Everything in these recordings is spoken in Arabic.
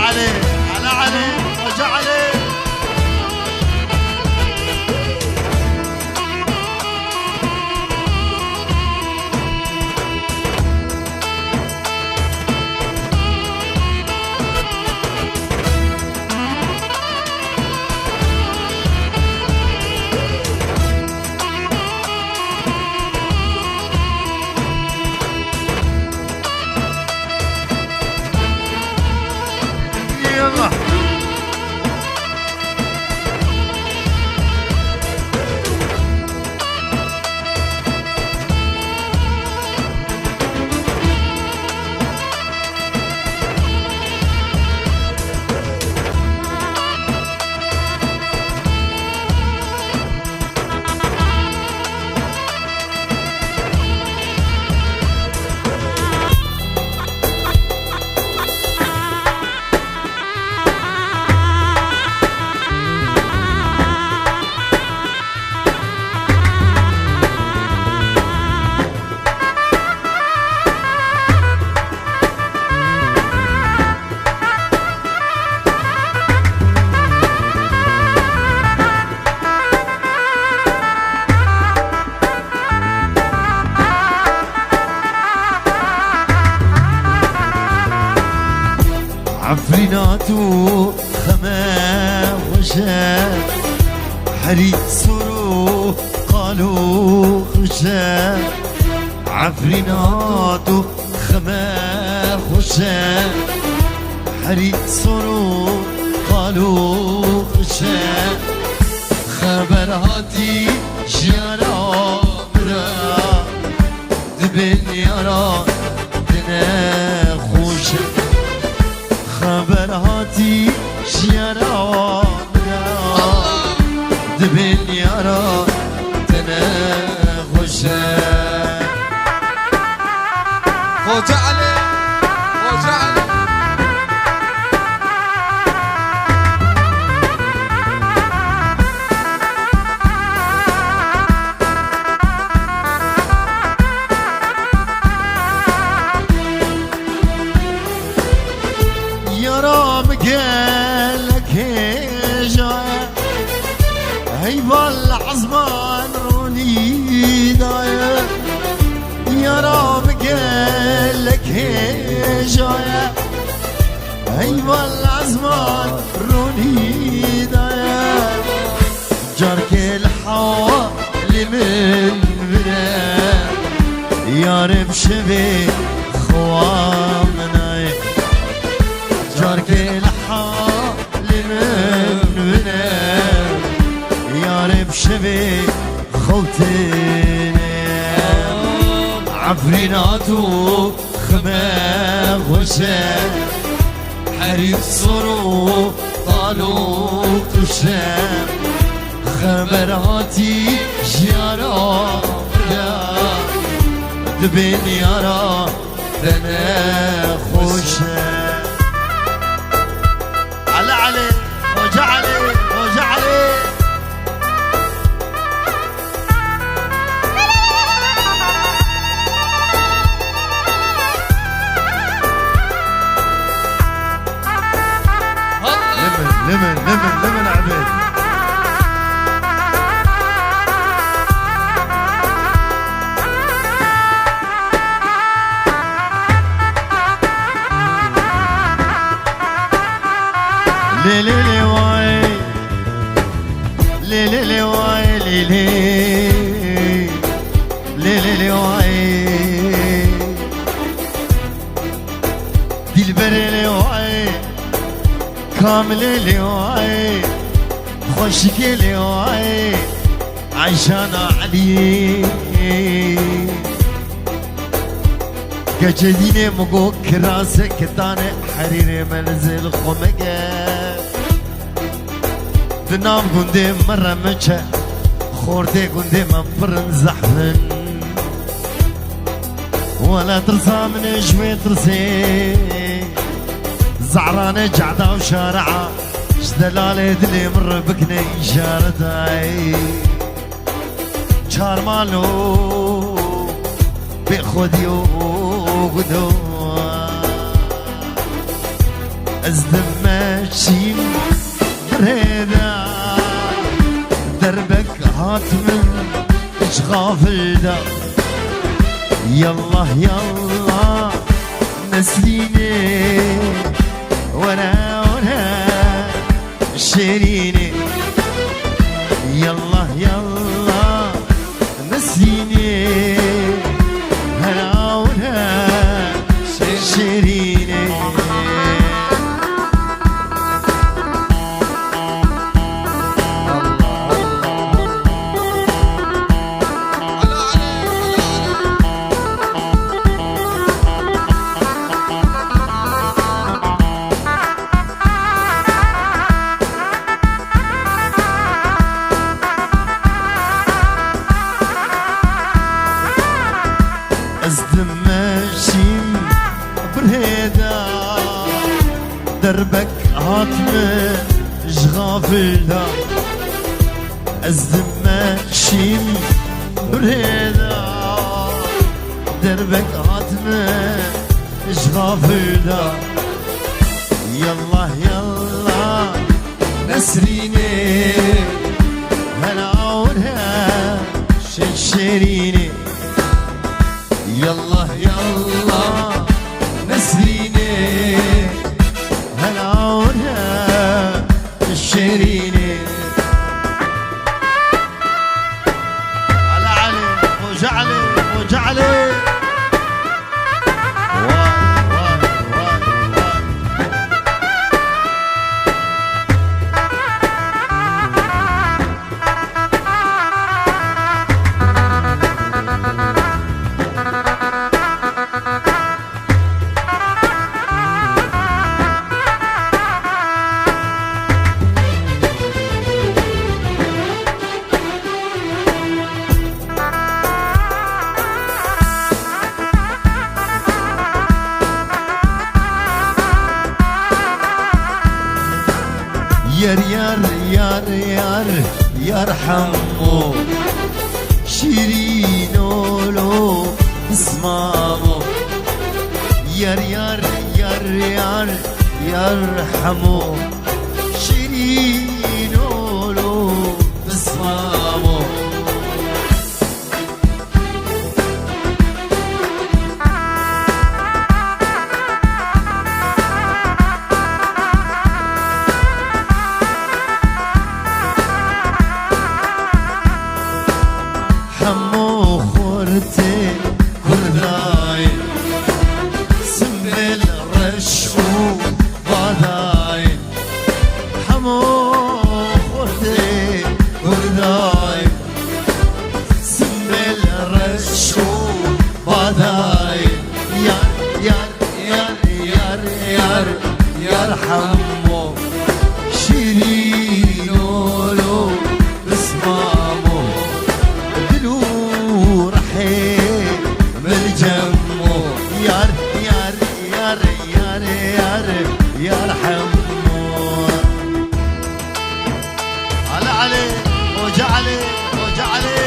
علي على علي وجع علي. عفريناتو خما وشا حريق سرو قالوا خشا. عفريناتو خما وشا حريق سرو قالوا خشا. خبراتي جيانا برا دبن يارا دنا خوشا. خبراتي جيانا دبن يارا تناغشا. خوجة علي خوجة علي. قالك هجايا هي بالعزمان روني دايا. يا رب قالك هجايا هي بالعزمان روني دايا. جارك الحوالي من بنا يا رب شبي خوامنا. جارك الحالي من بنا يا رب شبي خوتنا. عفريناتو خما وشا حريق صرو طالو تشا. خبراتي جيارا دبن يارا دنا خوشا. على علي وجع علي وجع علي. لمن عبيد. ليلي واي ليلي واي ليلي واي دلبري واي كامل واي خوشك واي عشان علي. كجديني مقو كراسك كتاني حريري منزل خمقه. دنام قندي مرة مجه خورتي قندي من برن زحفن. ولا ترسى من شوي ترسي زعرانة جعدة وشارعة شدلالي دلي مر بكني شارداي. شارمالو بخوديو قدو ازدم ماشي بريدا دربك هات من غافل دا يلا يلا نسليني وانا شيريني يلا يلا نسليني هنا شيريني ازدم ماشي برهيدا دربك هاتمه جغافلدا ازدم ماشي برهيدا دربك هاتمه جغافلدا يلا يلا نسريني هلا ورها شيريني يلا يلا نسريني هلا ورها شيريني على علي وجعلي وجعلي يار يار يار يار يرحمه شيرينو لو اسمامو يار يار يار يار يرحمه شيرينو لو اسمامو حمو خورتي هرداي سمبل رشو غداي حمو خورتي هرداي سمبل رشو غداي يار يار يار يار يار يار حمو شيرينو لو اسمامو جمو يار يار يار يار يار يار حمو على علي وجعلي وجعلي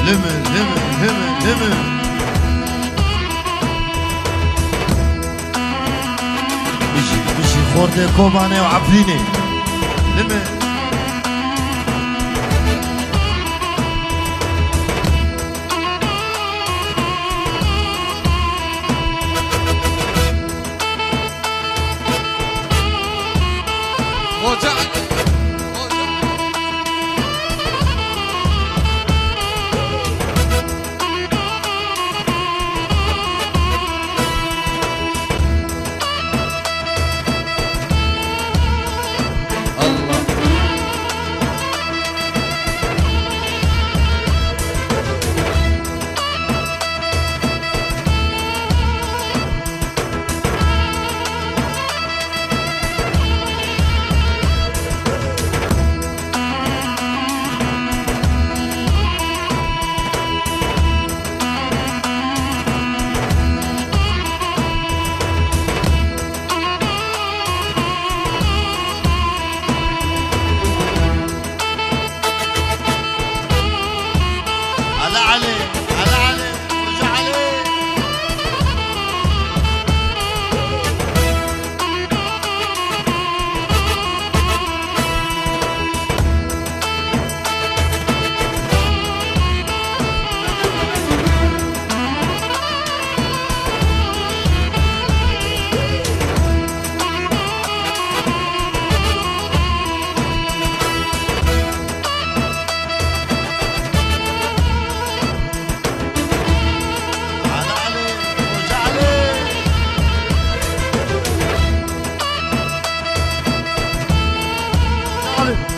لمن لمن لمن لمن بيجي خورده كوبانه وعفرينه لمن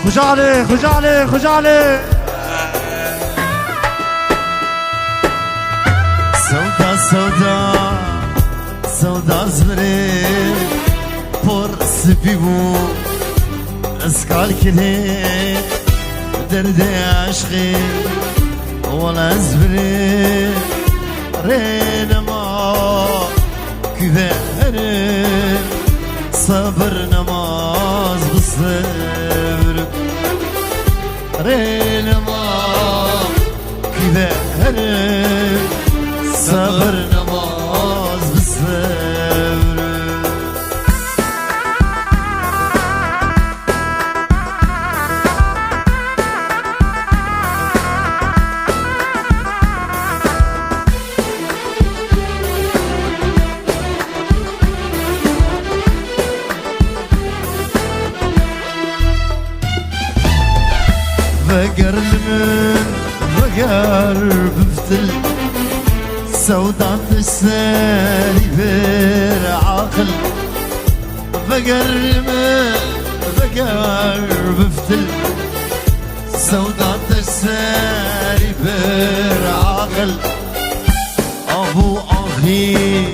خجالي خجالي خجالي سودا سودا سودا زبري بور سبيبو اسكال كده درد عشقي ولا زبري رينما كذارم صبر نماز بالصبر رينما كذارم صبر نماز بالصبر فقر من فقر بفتل سودان تسالي بير عاقل فقر من فقر بفتل سودان تسالي بير عاقل ابو اخي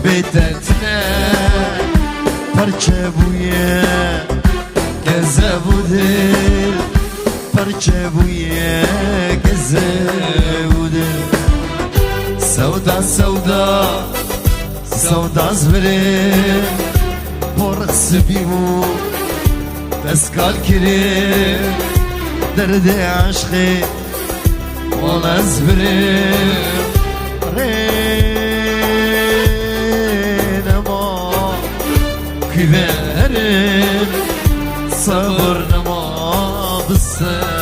بيتتنا parça buya geze budur parça buya geze budur sevda sevda sevda zverim ports bimu beskal kirim derde aşkı ona zverim güverim sabır nama bısı